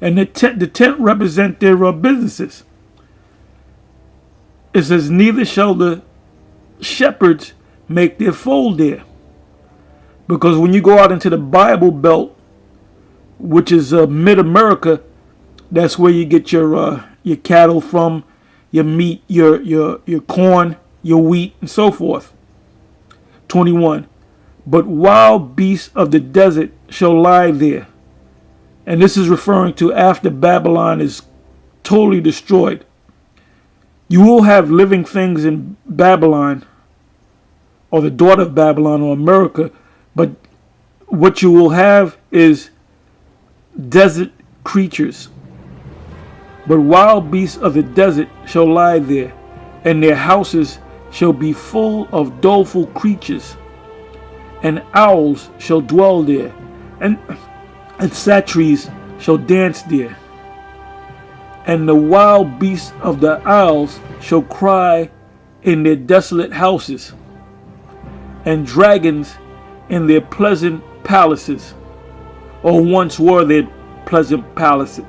And the tent represent their businesses. It says, neither shall the shepherds make their fold there. Because when you go out into the Bible Belt, which is mid-America, that's where you get your cattle from, your meat, your corn, your wheat, and so forth. 21. But wild beasts of the desert shall lie there. And this is referring to after Babylon is totally destroyed. You will have living things in Babylon, or the daughter of Babylon, or America, but what you will have is desert creatures. But wild beasts of the desert shall lie there, and their houses shall be full of doleful creatures, and owls shall dwell there, and satyrs shall dance there. And the wild beasts of the isles shall cry in their desolate houses, and dragons in their pleasant palaces, or once were their pleasant palaces.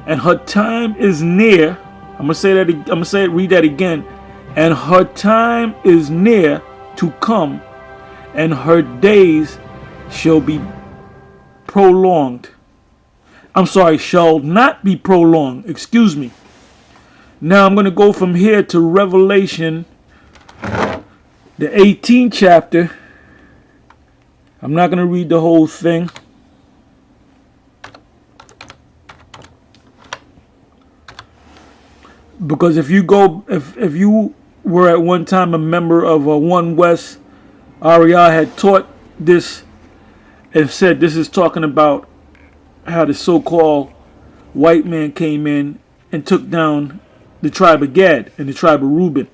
And her time is near. Read that again. And her time is near to come, and her days shall be prolonged. Shall not be prolonged. Excuse me. Now I'm going to go from here to Revelation, the 18th chapter. I'm not going to read the whole thing. Because if you were at one time a member of One West, Ariel had taught this and said this is talking about how the so-called white man came in and took down the tribe of Gad and the tribe of Reuben.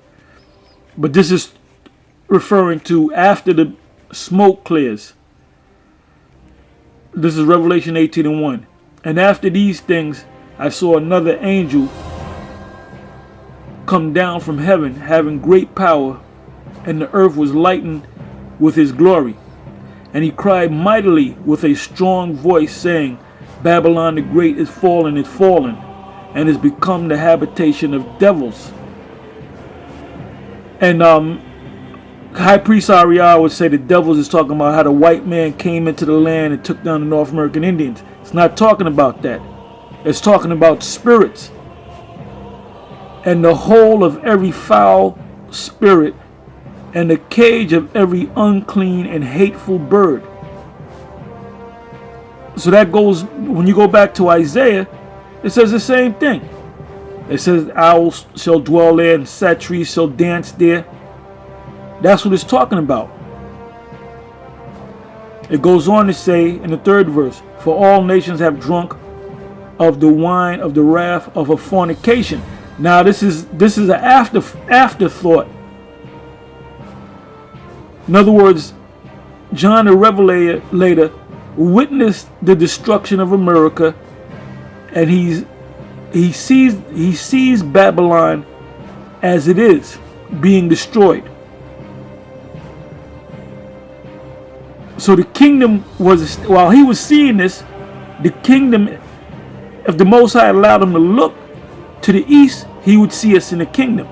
But this is referring to after the smoke clears. This is Revelation 18:1. And after these things I saw another angel come down from heaven, having great power, and the earth was lightened with his glory. And he cried mightily with a strong voice, saying, Babylon the great is fallen, and is become the habitation of devils. And High Priest Ariel would say the devils is talking about how the white man came into the land and took down the North American Indians. It's not talking about that. It's talking about spirits. And the whole of every foul spirit, and the cage of every unclean and hateful bird. So that goes, when you go back to Isaiah, it says the same thing. It says owls shall dwell there and satyrs shall dance there. That's what it's talking about. It goes on to say in the 3rd verse, for all nations have drunk of the wine of the wrath of her fornication. Now this is an afterthought. In other words, John the Revelator witnessed the destruction of America, and he sees Babylon as it is being destroyed. So the kingdom was, while he was seeing this, the kingdom, if the Most High allowed him to look to the east, he would see us in the kingdom.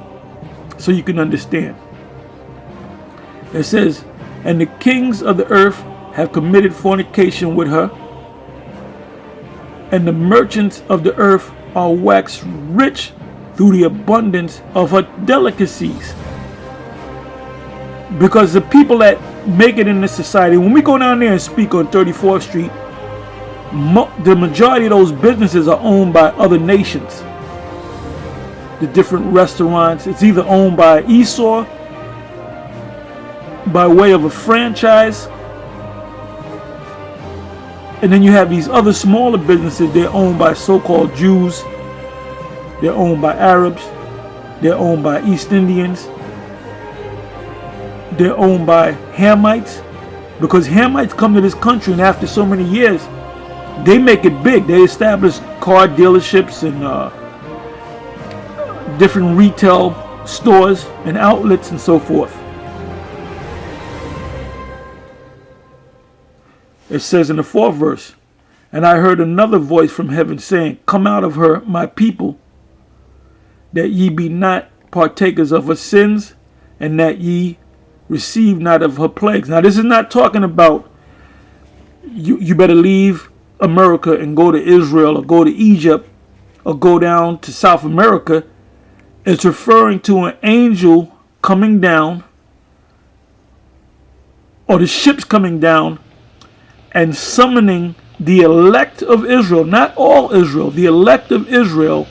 So you can understand. It says, and the kings of the earth have committed fornication with her, and the merchants of the earth are waxed rich through the abundance of her delicacies. Because the people that make it in this society, when we go down there and speak on 34th Street, the majority of those businesses are owned by other nations. The different restaurants, it's either owned by Esau, by way of a franchise, and then you have these other smaller businesses. They're owned by so-called Jews, they're owned by Arabs, they're owned by East Indians, they're owned by Hamites, because Hamites come to this country and after so many years they make it big. They establish car dealerships and different retail stores and outlets and so forth. It says in the 4th verse, And I heard another voice from heaven saying, Come out of her, my people, that ye be not partakers of her sins, and that ye receive not of her plagues. Now, this is not talking about you better leave America and go to Israel or go to Egypt or go down to South America. It's referring to an angel coming down, or the ships coming down and summoning the elect of Israel, not all Israel, the elect of Israel,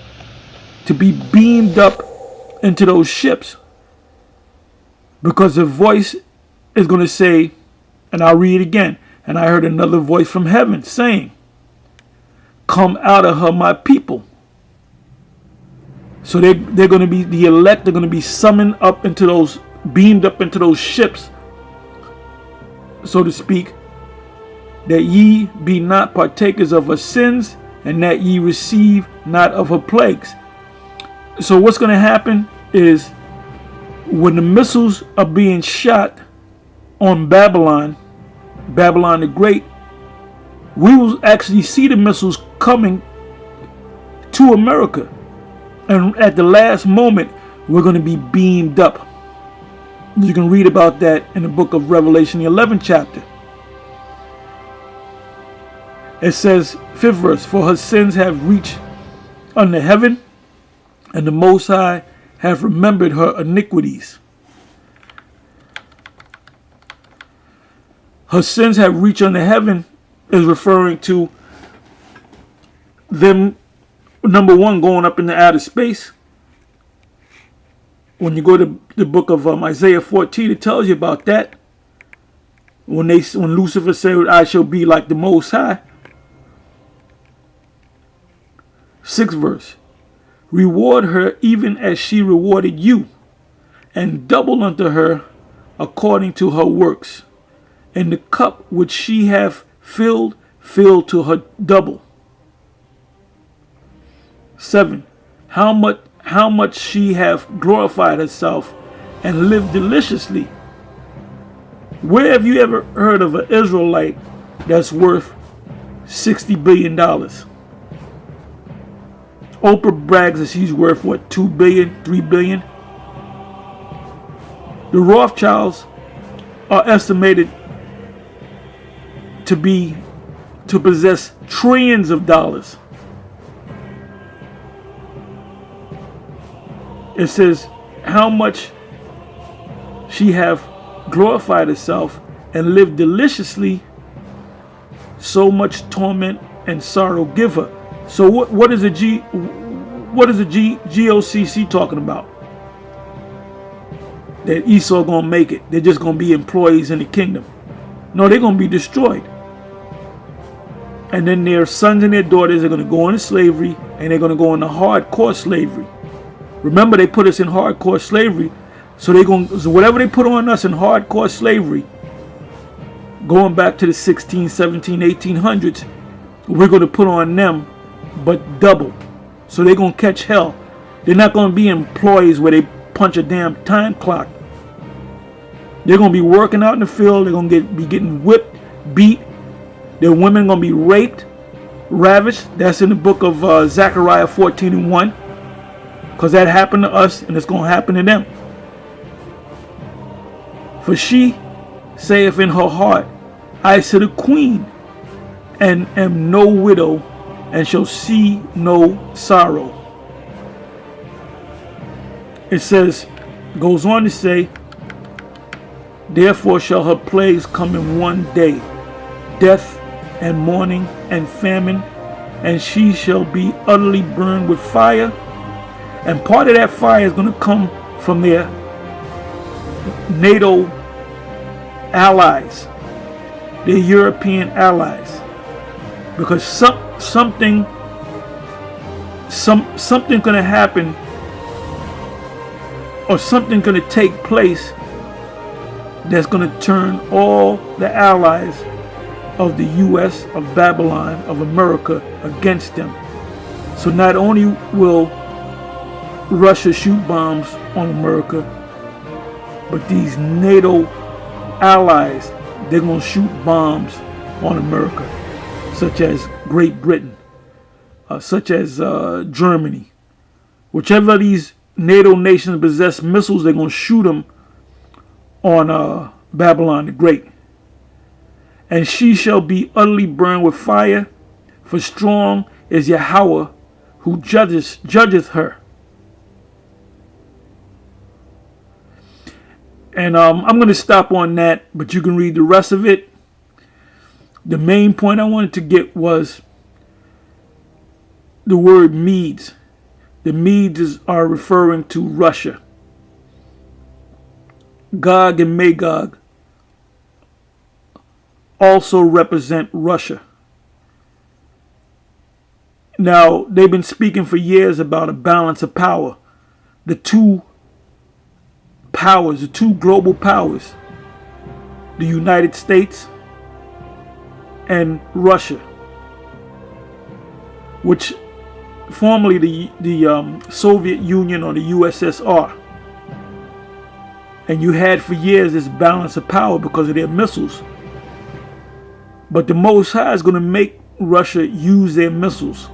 to be beamed up into those ships. Because the voice is going to say, and I'll read it again, and I heard another voice from heaven saying, Come out of her, my people. So they're going to be, the elect are going to be summoned up into those, beamed up into those ships, so to speak, that ye be not partakers of her sins, and that ye receive not of her plagues. So what's going to happen is, when the missiles are being shot on Babylon the Great, we will actually see the missiles coming to America. And at the last moment, we're going to be beamed up. You can read about that in the book of Revelation, the 11th chapter. It says, 5th verse, For her sins have reached unto heaven, and the Most High have remembered her iniquities. Her sins have reached unto heaven is referring to them, number one, going up into outer space. When you go to the book of Isaiah 14, it tells you about that. When Lucifer said, I shall be like the Most High. 6th verse. Reward her even as she rewarded you, and double unto her according to her works. And the cup which she hath filled, fill to her double. 7. How much she hath glorified herself and lived deliciously. Where have you ever heard of an Israelite that's worth $60 billion? Oprah brags that she's worth, what, $2 billion, $3 billion? The Rothschilds are estimated to possess trillions of dollars. It says, how much she hath glorified herself and lived deliciously, so much torment and sorrow give her. So what is the GOCC talking about? That Esau gonna make it. They're just gonna be employees in the kingdom. No, they're gonna be destroyed. And then their sons and their daughters are gonna go into slavery, and they're gonna go into hardcore slavery. Remember, they put us in hardcore slavery, so whatever they put on us in hardcore slavery, going back to the 16, 17, 1800s, we're going to put on them, but double. So they're going to catch hell. They're not going to be employees where they punch a damn time clock. They're going to be working out in the field. They're going to be getting whipped, beat. Their women are going to be raped, ravished. That's in the book of Zechariah 14:1. Because that happened to us, and it's going to happen to them. For she saith in her heart, I sit a queen, and am no widow, and shall see no sorrow. It says, goes on to say, therefore shall her plagues come in one day, death and mourning and famine, and she shall be utterly burned with fire. And part of that fire is going to come from their NATO allies, their European allies, because something going to happen, or something going to take place that's going to turn all the allies of the U.S., of Babylon, of America against them. So not only will Russia shoot bombs on America, but these NATO allies, they're going to shoot bombs on America. such as Great Britain, such as Germany. Whichever of these NATO nations possess missiles, they're going to shoot them on Babylon the Great. And she shall be utterly burned with fire, for strong is Yahweh who judgeth her. And I'm going to stop on that, but you can read the rest of it. The main point I wanted to get was the word Medes. The Medes are referring to Russia. Gog and Magog also represent Russia. Now, they've been speaking for years about a balance of power. The two powers, the two global powers, the United States and Russia, which formerly the Soviet Union or the USSR. And you had for years this balance of power because of their missiles. But the Most High is going to make Russia use their missiles.